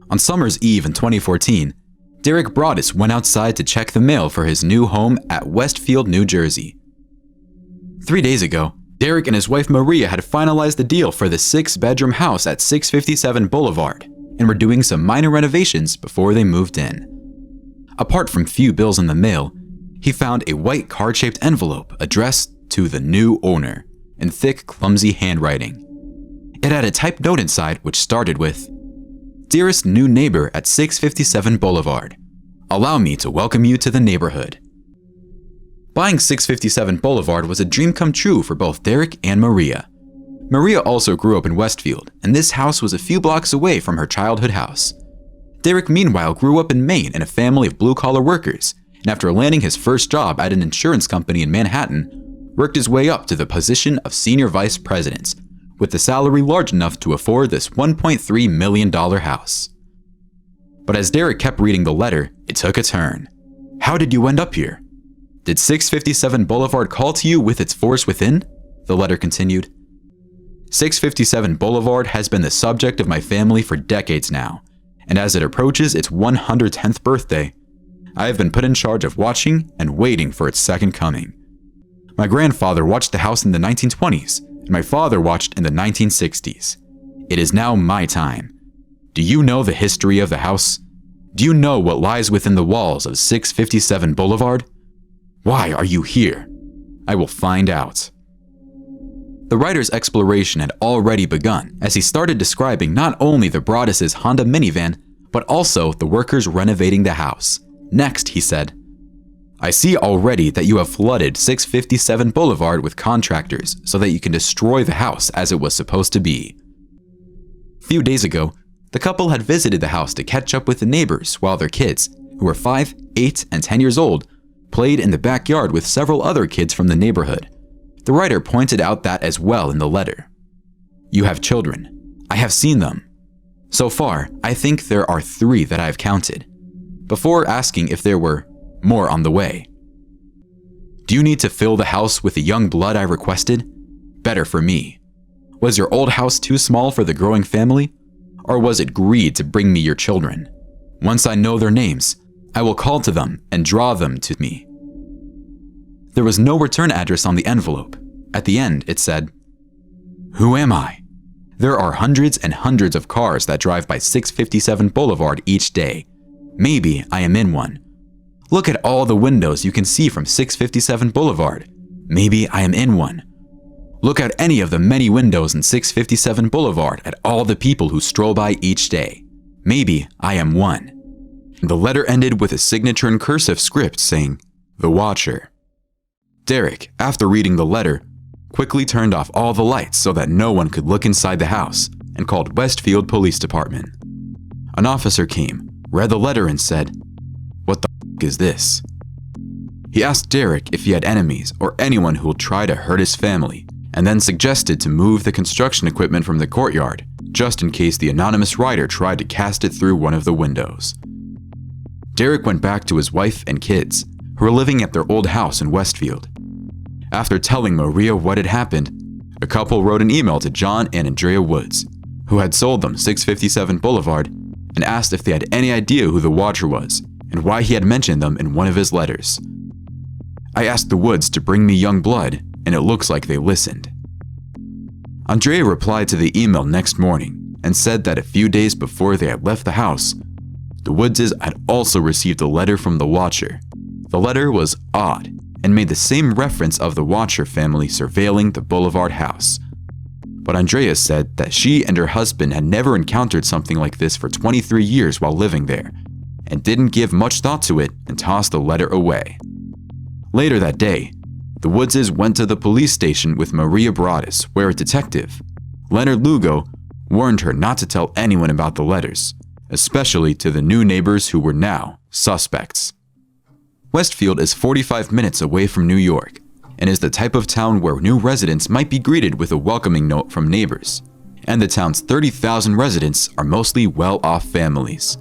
On summer's eve in 2014, Derek Broaddus went outside to check the mail for his new home at Westfield, New Jersey. 3 days ago, Derek and his wife Maria had finalized the deal for the 6-bedroom house at 657 Boulevard and were doing some minor renovations before they moved in. Apart from few bills in the mail, he found a white card-shaped envelope addressed to the new owner in thick, clumsy handwriting. It had a typed note inside which started with, "Dearest new neighbor at 657 Boulevard, allow me to welcome you to the neighborhood." Buying 657 Boulevard was a dream come true for both Derek and Maria. Maria also grew up in Westfield, and this house was a few blocks away from her childhood house. Derek, meanwhile, grew up in Maine in a family of blue-collar workers, and after landing his first job at an insurance company in Manhattan, worked his way up to the position of senior vice president, with the salary large enough to afford this $1.3 million house. But as Derek kept reading the letter, it took a turn. How did you end up here? Did 657 Boulevard call to you with its force within? The letter continued. 657 Boulevard has been the subject of my family for decades now, and as it approaches its 110th birthday, I have been put in charge of watching and waiting for its second coming. My grandfather watched the house in the 1920s, and my father watched in the 1960s. It is now my time. Do you know the history of the house? Do you know what lies within the walls of 657 Boulevard? Why are you here? I will find out. The writer's exploration had already begun as he started describing not only the Broaddus' Honda minivan, but also the workers renovating the house. Next, he said, I see already that you have flooded 657 Boulevard with contractors so that you can destroy the house as it was supposed to be. A few days ago, the couple had visited the house to catch up with the neighbors while their kids, who were 5, 8, and 10 years old, played in the backyard with several other kids from the neighborhood. The writer pointed out that as well in the letter. You have children. I have seen them. So far, I think there are 3 that I have counted, before asking if there were more on the way. Do you need to fill the house with the young blood I requested? Better for me. Was your old house too small for the growing family? Or was it greed to bring me your children? Once I know their names, I will call to them and draw them to me. There was no return address on the envelope. At the end, it said, Who am I? There are hundreds and hundreds of cars that drive by 657 Boulevard each day. Maybe I am in one. Look at all the windows you can see from 657 Boulevard. Maybe I am in one. Look at any of the many windows in 657 Boulevard at all the people who stroll by each day. Maybe I am one. The letter ended with a signature in cursive script saying, The Watcher. Derek, after reading the letter, quickly turned off all the lights so that no one could look inside the house and called Westfield Police Department. An officer came, read the letter and said, What the f*** is this? He asked Derek if he had enemies or anyone who will try to hurt his family, and then suggested to move the construction equipment from the courtyard, just in case the anonymous writer tried to cast it through one of the windows. Derek went back to his wife and kids, who were living at their old house in Westfield. After telling Maria what had happened, the couple wrote an email to John and Andrea Woods, who had sold them 657 Boulevard, and asked if they had any idea who the Watcher was and why he had mentioned them in one of his letters. I asked the Woods to bring me young blood, and it looks like they listened. Andrea replied to the email next morning and said that a few days before they had left the house, the Woodses had also received a letter from the Watcher. The letter was odd and made the same reference of the Watcher family surveilling the Boulevard house. But Andrea said that she and her husband had never encountered something like this for 23 years while living there, and didn't give much thought to it and tossed the letter away. Later that day, the Woodses went to the police station with Maria Broaddus, where a detective, Leonard Lugo, warned her not to tell anyone about the letters, especially to the new neighbors who were now suspects. Westfield is 45 minutes away from New York, and is the type of town where new residents might be greeted with a welcoming note from neighbors, and the town's 30,000 residents are mostly well-off families.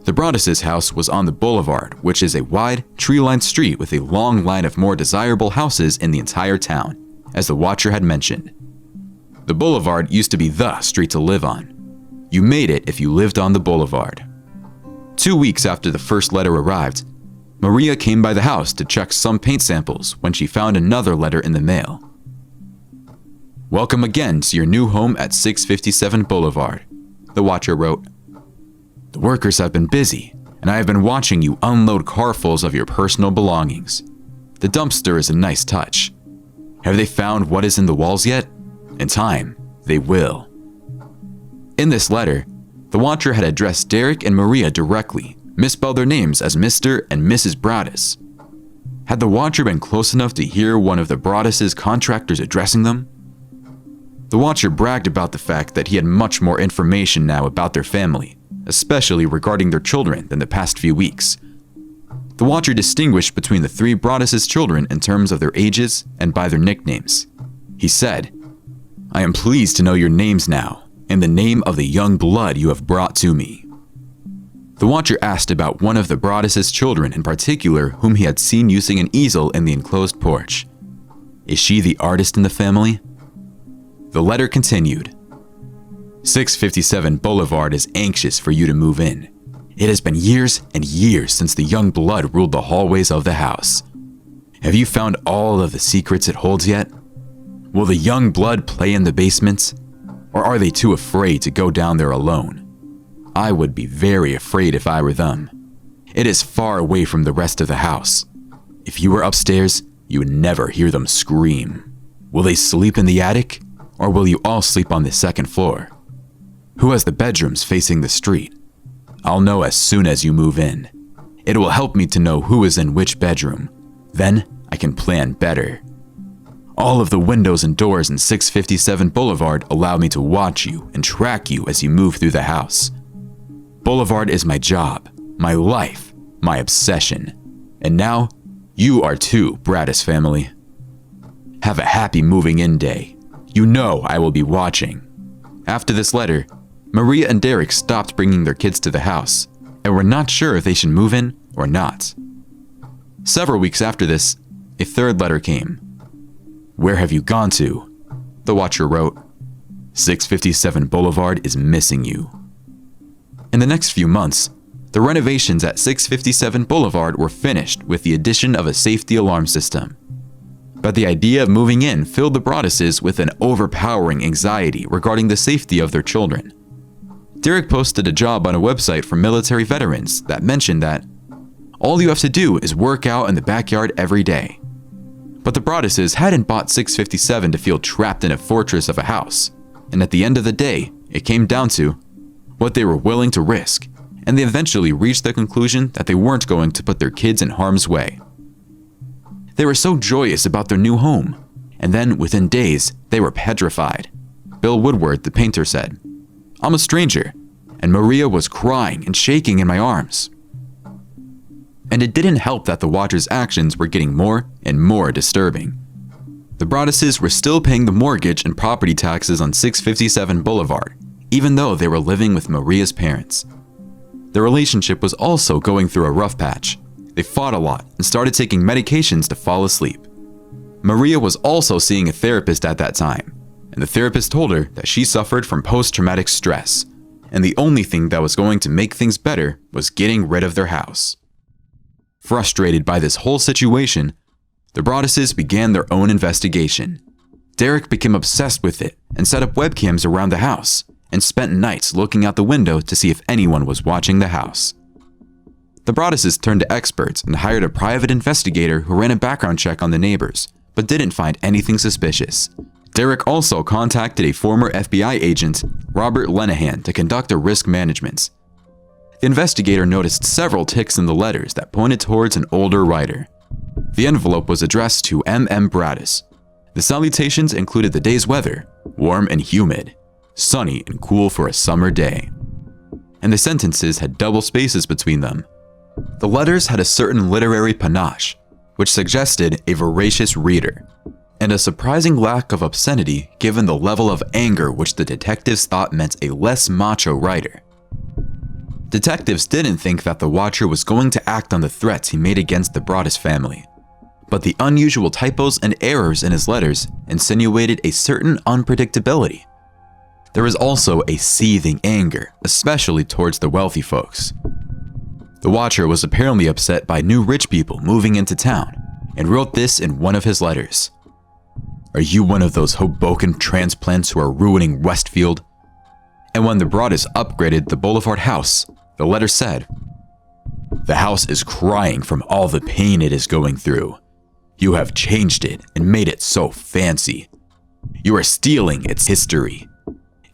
The Broaddus' house was on the Boulevard, which is a wide, tree-lined street with a long line of more desirable houses in the entire town, as the Watcher had mentioned. The Boulevard used to be the street to live on. You made it if you lived on the Boulevard. 2 weeks after the first letter arrived, Maria came by the house to check some paint samples when she found another letter in the mail. "Welcome again to your new home at 657 Boulevard," the watcher wrote. "The workers have been busy, and I have been watching you unload carfuls of your personal belongings. The dumpster is a nice touch. Have they found what is in the walls yet? In time, they will." In this letter, the watcher had addressed Derek and Maria directly, misspelled their names as Mr. and Mrs. Broaddus. Had the watcher been close enough to hear one of the Broaddus' contractors addressing them? The watcher bragged about the fact that he had much more information now about their family, especially regarding their children, than the past few weeks. The watcher distinguished between the three Broaddus' children in terms of their ages and by their nicknames. He said, "I am pleased to know your names now, in the name of the young blood you have brought to me." The watcher asked about one of the Broaddus' children in particular whom he had seen using an easel in the enclosed porch. "Is she the artist in the family?" The letter continued, 657 Boulevard is anxious for you to move in. It has been years and years since the young blood ruled the hallways of the house. Have you found all of the secrets it holds yet? Will the young blood play in the basement? Or are they too afraid to go down there alone? I would be very afraid if I were them. It is far away from the rest of the house. If you were upstairs, you would never hear them scream. Will they sleep in the attic? Or will you all sleep on the second floor? Who has the bedrooms facing the street? I'll know as soon as you move in. It will help me to know who is in which bedroom. Then I can plan better. All of the windows and doors in 657 Boulevard allow me to watch you and track you as you move through the house. Boulevard is my job, my life, my obsession. And now, you are too, Broaddus family. Have a happy moving in day. You know I will be watching." After this letter, Maria and Derek stopped bringing their kids to the house and were not sure if they should move in or not. Several weeks after this, a third letter came. "Where have you gone to?" the watcher wrote. 657 Boulevard is missing you." In the next few months, the renovations at 657 Boulevard were finished with the addition of a safety alarm system. But the idea of moving in filled the Broadduses with an overpowering anxiety regarding the safety of their children. Derek posted a job on a website for military veterans that mentioned that all you have to do is work out in the backyard every day. But the Broadduses hadn't bought 657 to feel trapped in a fortress of a house, and at the end of the day, it came down to what they were willing to risk, and they eventually reached the conclusion that they weren't going to put their kids in harm's way. They were so joyous about their new home, and then within days, they were petrified. Bill Woodward, the painter, said, "I'm a stranger, and Maria was crying and shaking in my arms." And it didn't help that the watcher's actions were getting more and more disturbing. The Broadduses were still paying the mortgage and property taxes on 657 Boulevard, even though they were living with Maria's parents. Their relationship was also going through a rough patch. They fought a lot and started taking medications to fall asleep. Maria was also seeing a therapist at that time, and the therapist told her that she suffered from post-traumatic stress, and the only thing that was going to make things better was getting rid of their house. Frustrated by this whole situation, the Broadduses began their own investigation. Derek became obsessed with it and set up webcams around the house and spent nights looking out the window to see if anyone was watching the house. The Broadduses turned to experts and hired a private investigator who ran a background check on the neighbors, but didn't find anything suspicious. Derek also contacted a former FBI agent, Robert Lenahan, to conduct a risk management. The investigator noticed several ticks in the letters that pointed towards an older writer. The envelope was addressed to M.M. Broaddus. The salutations included the day's weather, warm and humid, sunny and cool for a summer day. And the sentences had double spaces between them. The letters had a certain literary panache, which suggested a voracious reader, and a surprising lack of obscenity given the level of anger which the detectives thought meant a less macho writer. Detectives didn't think that the watcher was going to act on the threats he made against the Broaddus family, but the unusual typos and errors in his letters insinuated a certain unpredictability. there was also a seething anger, especially towards the wealthy folks. The watcher was apparently upset by new rich people moving into town and wrote this in one of his letters. "Are you one of those Hoboken transplants who are ruining Westfield?" And when the Broadus upgraded the Boulevard house, the letter said, "The house is crying from all the pain it is going through. You have changed it and made it so fancy. You are stealing its history.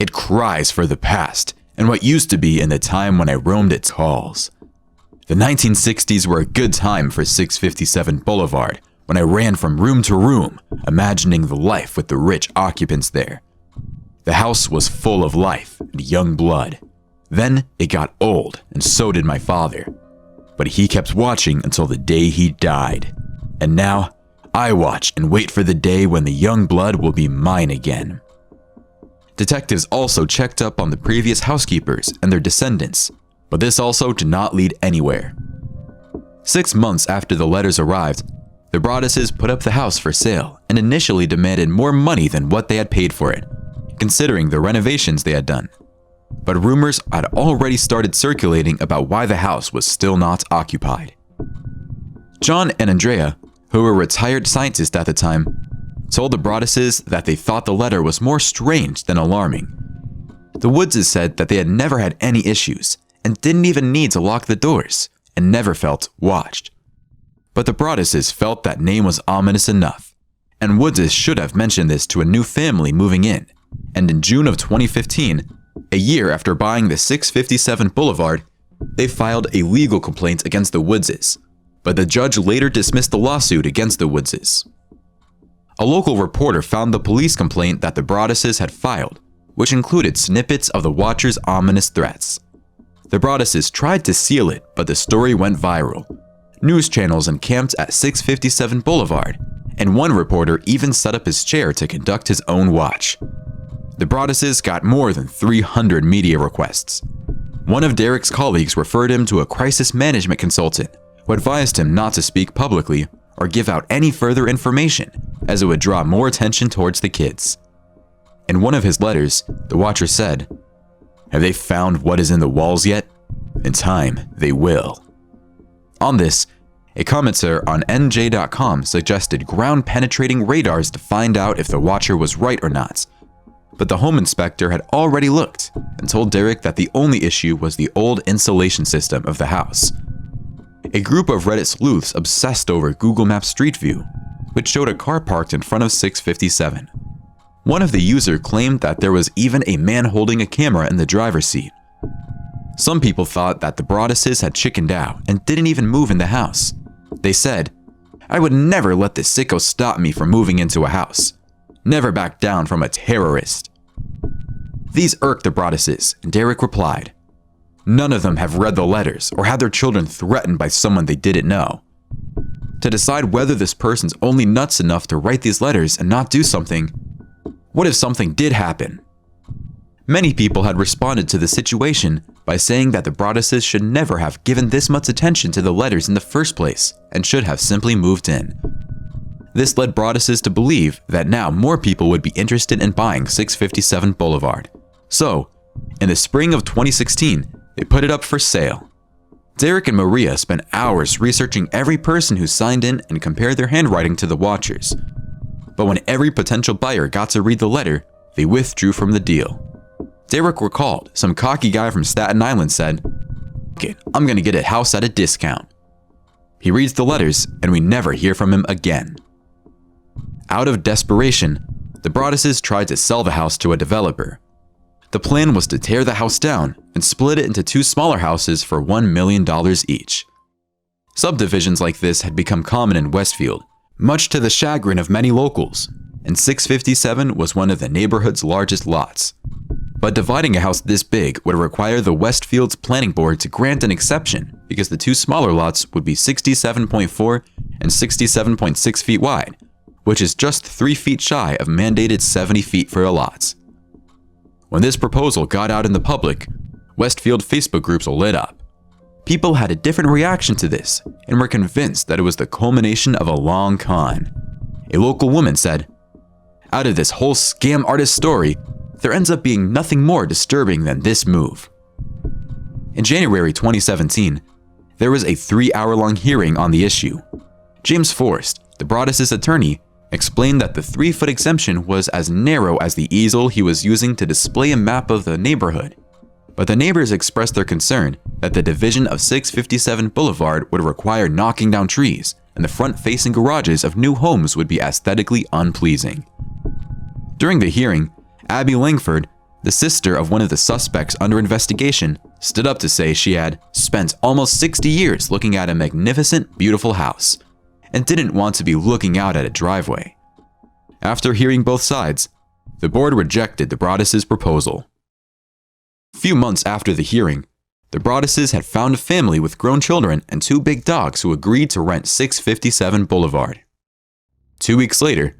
It cries for the past and what used to be in the time when I roamed its halls. The 1960s were a good time for 657 Boulevard when I ran from room to room, imagining the life with the rich occupants there. The house was full of life and young blood. Then it got old, and so did my father. But he kept watching until the day he died. And now, I watch and wait for the day when the young blood will be mine again." Detectives also checked up on the previous housekeepers and their descendants, but this also did not lead anywhere. 6 months after the letters arrived, the Broaduses put up the house for sale and initially demanded more money than what they had paid for it, considering the renovations they had done. But rumors had already started circulating about why the house was still not occupied. John and Andrea, who were retired scientists at the time, told the Broaduses that they thought the letter was more strange than alarming. The Woodses said that they had never had any issues and didn't even need to lock the doors and never felt watched. But the Broaduses felt that name was ominous enough, and Woodses should have mentioned this to a new family moving in. And in June of 2015, a year after buying the 657 Boulevard, they filed a legal complaint against the Woodses, but the judge later dismissed the lawsuit against the Woodses. A local reporter found the police complaint that the Broaduses had filed, which included snippets of the watcher's ominous threats. The Broaduses tried to seal it, but the story went viral. News channels encamped at 657 Boulevard, and one reporter even set up his chair to conduct his own watch. The Broaduses got more than 300 media requests. One of Derek's colleagues referred him to a crisis management consultant who advised him not to speak publicly or give out any further information, as it would draw more attention towards the kids. In one of his letters, the watcher said, "Have they found what is in the walls yet? In time, they will." On this, a commenter on NJ.com suggested ground-penetrating radars to find out if the watcher was right or not. But the home inspector had already looked and told Derek that the only issue was the old insulation system of the house. A group of Reddit sleuths obsessed over Google Maps Street View, which showed a car parked in front of 657. One of the users claimed that there was even a man holding a camera in the driver's seat. Some people thought that the Broaduses had chickened out and didn't even move in the house. They said, "I would never let the sicko stop me from moving into a house. Never back down from a terrorist." These irked the Broaduses, and Derek replied, "None of them have read the letters or had their children threatened by someone they didn't know. To decide whether this person's only nuts enough to write these letters and not do something, what if something did happen?" Many people had responded to the situation by saying that the Broaduses should never have given this much attention to the letters in the first place and should have simply moved in. This led Broaduses to believe that now more people would be interested in buying 657 Boulevard. So, in the spring of 2016, they put it up for sale. Derek and Maria spent hours researching every person who signed in and compared their handwriting to the watchers. But when every potential buyer got to read the letter, they withdrew from the deal. Derek recalled some cocky guy from Staten Island said, "Okay, I'm gonna get a house at a discount." He reads the letters and we never hear from him again. Out of desperation, the Broaduses tried to sell the house to a developer. The plan was to tear the house down and split it into 2 smaller houses for $1 million each. Subdivisions like this had become common in Westfield, much to the chagrin of many locals, and 657 was one of the neighborhood's largest lots. But dividing a house this big would require the Westfield's planning board to grant an exception because the 2 smaller lots would be 67.4 and 67.6 feet wide, which is just 3 feet shy of mandated 70 feet for a lot. When this proposal got out in the public, Westfield Facebook groups lit up. People had a different reaction to this and were convinced that it was the culmination of a long con. A local woman said, "Out of this whole scam artist story, there ends up being nothing more disturbing than this move. In January 2017, there was a 3-hour-long hearing on the issue. James Forrest, the Broaddus' attorney, explained that the 3-foot exemption was as narrow as the easel he was using to display a map of the neighborhood. But the neighbors expressed their concern that the division of 657 Boulevard would require knocking down trees, and the front-facing garages of new homes would be aesthetically unpleasing. During the hearing, Abby Langford, the sister of one of the suspects under investigation, stood up to say she had spent almost 60 years looking at a magnificent, beautiful house, and didn't want to be looking out at a driveway. After hearing both sides, the board rejected the Broaddus' proposal. A few months after the hearing, the Broaddus' had found a family with grown children and 2 big dogs who agreed to rent 657 Boulevard. 2 weeks later,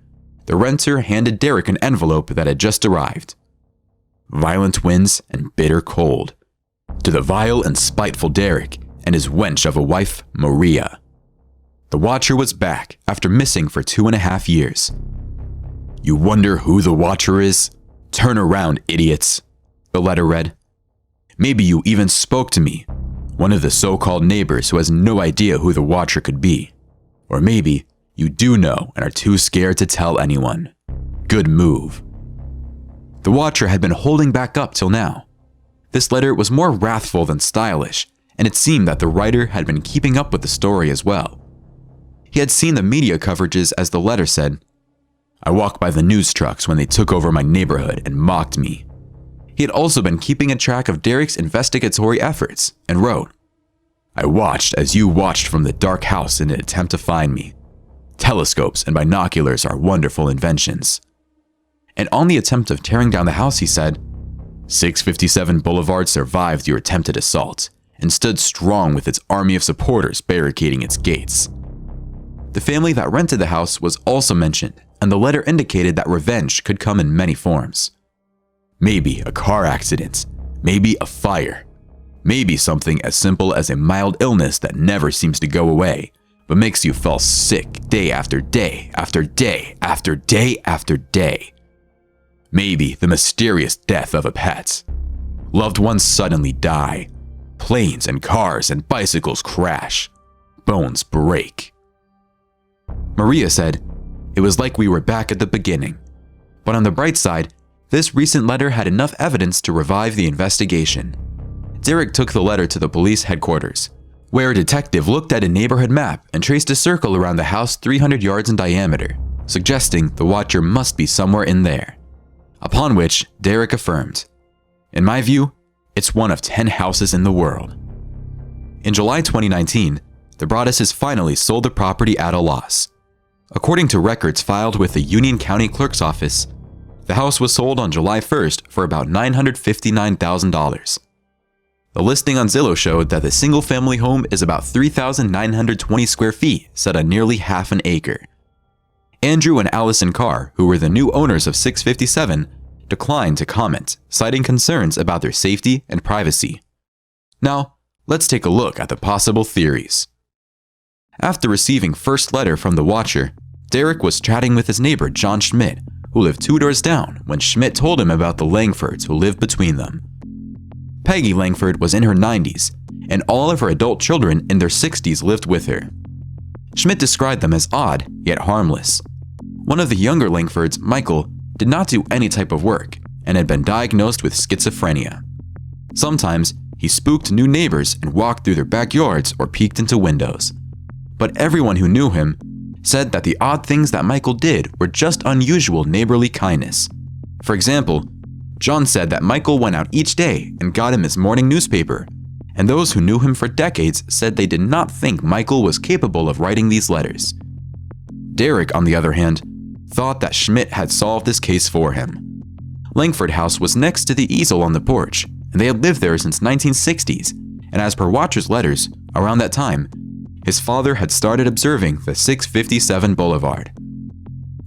the renter handed Derek an envelope that had just arrived. Violent winds and bitter cold. To the vile and spiteful Derek and his wench of a wife, Maria. The Watcher was back after missing for 2.5 years. You wonder who the Watcher is? Turn around, idiots, the letter read. Maybe you even spoke to me, one of the so-called neighbors who has no idea who the Watcher could be. Or maybe you do know and are too scared to tell anyone. Good move. The Watcher had been holding back up till now. This letter was more wrathful than stylish, and it seemed that the writer had been keeping up with the story as well. He had seen the media coverages as the letter said, I walked by the news trucks when they took over my neighborhood and mocked me. He had also been keeping a track of Derek's investigatory efforts and wrote, I watched as you watched from the dark house in an attempt to find me. Telescopes and binoculars are wonderful inventions. And on the attempt of tearing down the house, he said, 657 Boulevard survived your attempted assault and stood strong with its army of supporters barricading its gates. The family that rented the house was also mentioned, and the letter indicated that revenge could come in many forms. Maybe a car accident, maybe a fire, maybe something as simple as a mild illness that never seems to go away, but makes you fall sick day after day after day after day after day. Maybe the mysterious death of a pet. Loved ones suddenly die. Planes and cars and bicycles crash. Bones break. Maria said, it was like we were back at the beginning. But on the bright side, this recent letter had enough evidence to revive the investigation. Derek took the letter to the police headquarters, where a detective looked at a neighborhood map and traced a circle around the house 300 yards in diameter, suggesting the Watcher must be somewhere in there. Upon which, Derek affirmed, in my view, it's one of 10 houses in the world. In July 2019, the Broaddus finally sold the property at a loss. According to records filed with the Union County Clerk's Office, the house was sold on July 1st for about $959,000. The listing on Zillow showed that the single-family home is about 3,920 square feet, set on nearly half an acre. Andrew and Allison Carr, who were the new owners of 657, declined to comment, citing concerns about their safety and privacy. Now, let's take a look at the possible theories. After receiving first letter from the Watcher, Derek was chatting with his neighbor John Schmidt, who lived 2 doors down, when Schmidt told him about the Langfords who lived between them. Peggy Langford was in her 90s, and all of her adult children in their 60s lived with her. Schmidt described them as odd, yet harmless. One of the younger Langfords, Michael, did not do any type of work and had been diagnosed with schizophrenia. Sometimes, he spooked new neighbors and walked through their backyards or peeked into windows. But everyone who knew him said that the odd things that Michael did were just unusual neighborly kindness. For example, John said that Michael went out each day and got him his morning newspaper, and those who knew him for decades said they did not think Michael was capable of writing these letters. Derek, on the other hand, thought that Schmidt had solved this case for him. Langford House was next to the easel on the porch, and they had lived there since 1960s, and as per Watcher's letters, around that time, his father had started observing the 657 Boulevard.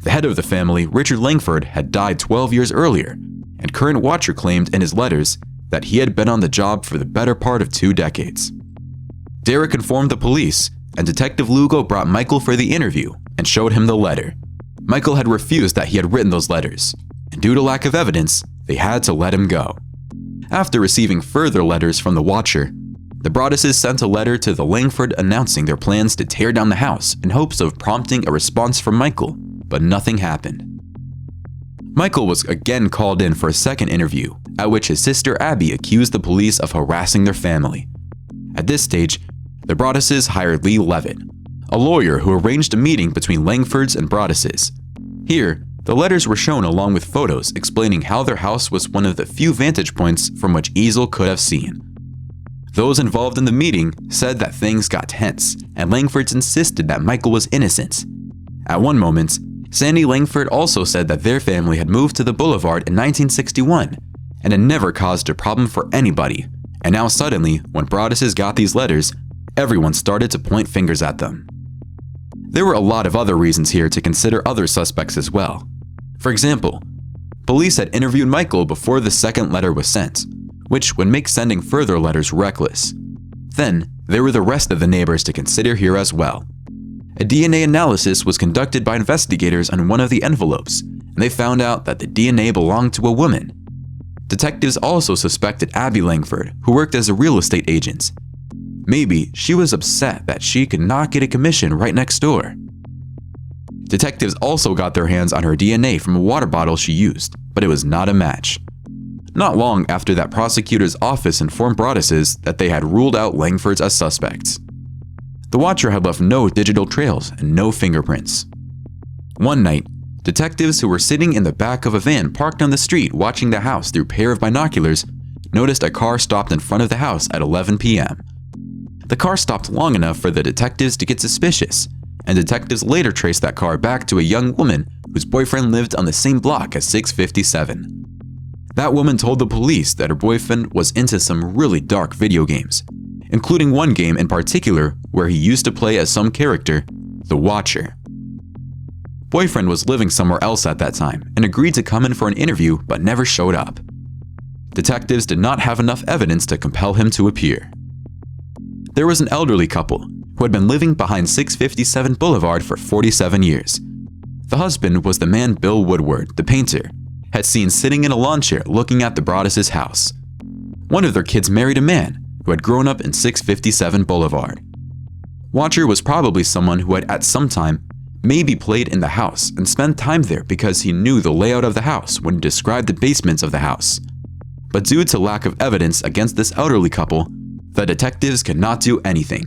The head of the family, Richard Langford, had died 12 years earlier, and current Watcher claimed in his letters that he had been on the job for the better part of 2 decades. Derek informed the police, and Detective Lugo brought Michael for the interview and showed him the letter. Michael had refused that he had written those letters, and due to lack of evidence, they had to let him go. After receiving further letters from the Watcher, the Broadduses sent a letter to the Langford announcing their plans to tear down the house in hopes of prompting a response from Michael, but nothing happened. Michael was again called in for a second interview, at which his sister Abby accused the police of harassing their family. At this stage, the Broadduses hired Lee Levitt, a lawyer who arranged a meeting between Langfords and Broadduses. Here, the letters were shown along with photos explaining how their house was one of the few vantage points from which Easel could have seen. Those involved in the meeting said that things got tense, and Langfords insisted that Michael was innocent. At one moment, Sandy Langford also said that their family had moved to the Boulevard in 1961 and had never caused a problem for anybody, and now suddenly, when Broadduses got these letters, everyone started to point fingers at them. There were a lot of other reasons here to consider other suspects as well. For example, police had interviewed Michael before the second letter was sent, which would make sending further letters reckless. Then, there were the rest of the neighbors to consider here as well. A DNA analysis was conducted by investigators on one of the envelopes, and they found out that the DNA belonged to a woman. Detectives also suspected Abby Langford, who worked as a real estate agent. Maybe she was upset that she could not get a commission right next door. Detectives also got their hands on her DNA from a water bottle she used, but it was not a match. Not long after that, prosecutor's office informed Broadduses that they had ruled out Langfords as suspects. The Watcher had left no digital trails and no fingerprints. One night, detectives who were sitting in the back of a van parked on the street watching the house through a pair of binoculars noticed a car stopped in front of the house at 11 p.m. The car stopped long enough for the detectives to get suspicious, and detectives later traced that car back to a young woman whose boyfriend lived on the same block as 657. That woman told the police that her boyfriend was into some really dark video games, including one game in particular where he used to play as some character, the Watcher. Boyfriend was living somewhere else at that time and agreed to come in for an interview but never showed up. Detectives did not have enough evidence to compel him to appear. There was an elderly couple who had been living behind 657 Boulevard for 47 years. The husband was the man Bill Woodward, the painter, had seen sitting in a lawn chair looking at the Broadduses' house. One of their kids married a man who had grown up in 657 Boulevard. Watcher was probably someone who had at some time maybe played in the house and spent time there because he knew the layout of the house when he described the basements of the house. But due to lack of evidence against this elderly couple, the detectives could not do anything.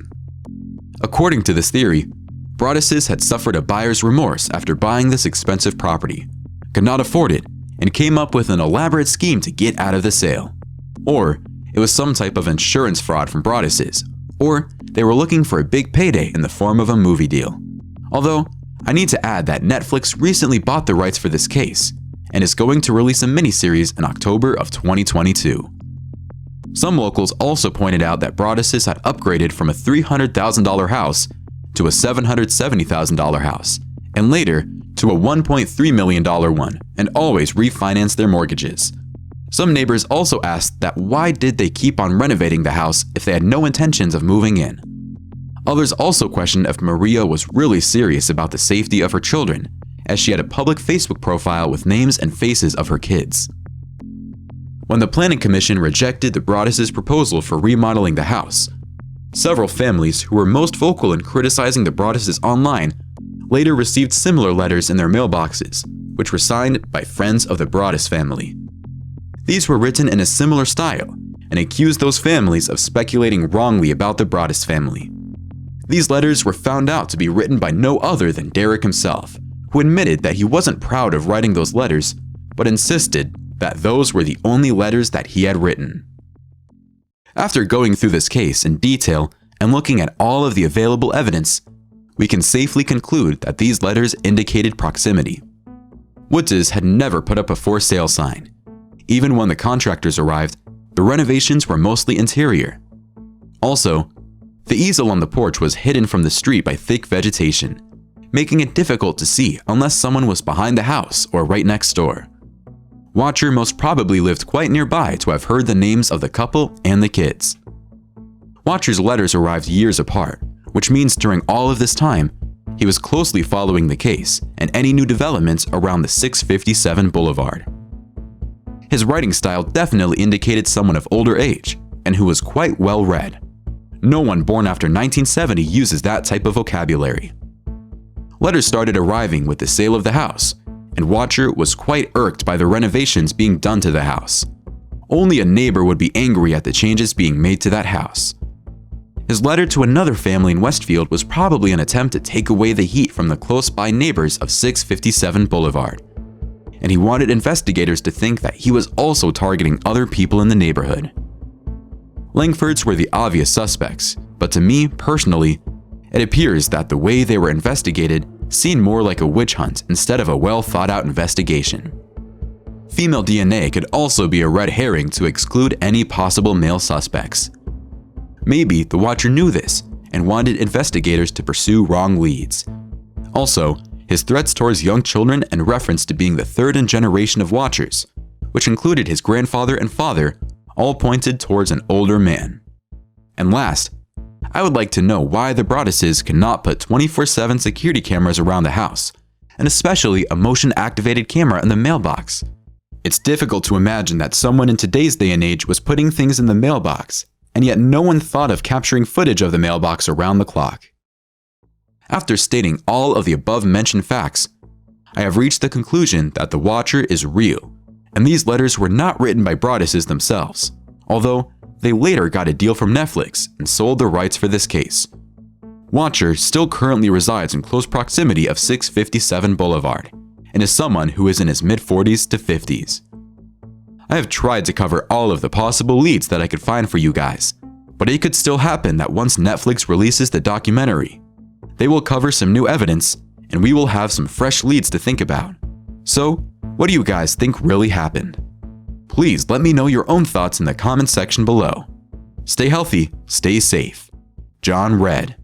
According to this theory, Broadduses had suffered a buyer's remorse after buying this expensive property, could not afford it, and came up with an elaborate scheme to get out of the sale. Or it was some type of insurance fraud from Broadduses, or they were looking for a big payday in the form of a movie deal. Although, I need to add that Netflix recently bought the rights for this case, and is going to release a miniseries in October of 2022. Some locals also pointed out that Broadduses had upgraded from a $300,000 house to a $770,000 house, and later to a $1.3 million one, and always refinanced their mortgages. Some neighbors also asked that why did they keep on renovating the house if they had no intentions of moving in. Others also questioned if Maria was really serious about the safety of her children, as she had a public Facebook profile with names and faces of her kids. When the Planning Commission rejected the Broadduses' proposal for remodeling the house, several families who were most vocal in criticizing the Broadduses online later received similar letters in their mailboxes, which were signed by friends of the Broaddus family. These were written in a similar style and accused those families of speculating wrongly about the Broaddus family. These letters were found out to be written by no other than Derek himself, who admitted that he wasn't proud of writing those letters, but insisted that those were the only letters that he had written. After going through this case in detail and looking at all of the available evidence, we can safely conclude that these letters indicated proximity. Woodses had never put up a for sale sign. Even when the contractors arrived, the renovations were mostly interior. Also, the easel on the porch was hidden from the street by thick vegetation, making it difficult to see unless someone was behind the house or right next door. Watcher most probably lived quite nearby to have heard the names of the couple and the kids. Watcher's letters arrived years apart, which means during all of this time, he was closely following the case and any new developments around the 657 Boulevard. His writing style definitely indicated someone of older age and who was quite well read. No one born after 1970 uses that type of vocabulary. Letters started arriving with the sale of the house, and Watcher was quite irked by the renovations being done to the house. Only a neighbor would be angry at the changes being made to that house. His letter to another family in Westfield was probably an attempt to take away the heat from the close-by neighbors of 657 Boulevard, and he wanted investigators to think that he was also targeting other people in the neighborhood. Langfords were the obvious suspects, but to me, personally, it appears that the way they were investigated seemed more like a witch hunt instead of a well-thought-out investigation. Female DNA could also be a red herring to exclude any possible male suspects. Maybe the Watcher knew this and wanted investigators to pursue wrong leads. Also, his threats towards young children and reference to being the third in generation of Watchers, which included his grandfather and father, all pointed towards an older man. And last, I would like to know why the Broadduses could not put 24/7 security cameras around the house, and especially a motion-activated camera in the mailbox. It's difficult to imagine that someone in today's day and age was putting things in the mailbox, and yet no one thought of capturing footage of the mailbox around the clock. After stating all of the above-mentioned facts, I have reached the conclusion that the Watcher is real, and these letters were not written by Broadduses themselves, although they later got a deal from Netflix and sold the rights for this case. Watcher still currently resides in close proximity of 657 Boulevard, and is someone who is in his mid-40s to 50s. I have tried to cover all of the possible leads that I could find for you guys, but it could still happen that once Netflix releases the documentary, they will cover some new evidence and we will have some fresh leads to think about. So, what do you guys think really happened? Please let me know your own thoughts in the comment section below. Stay healthy, stay safe. John Red.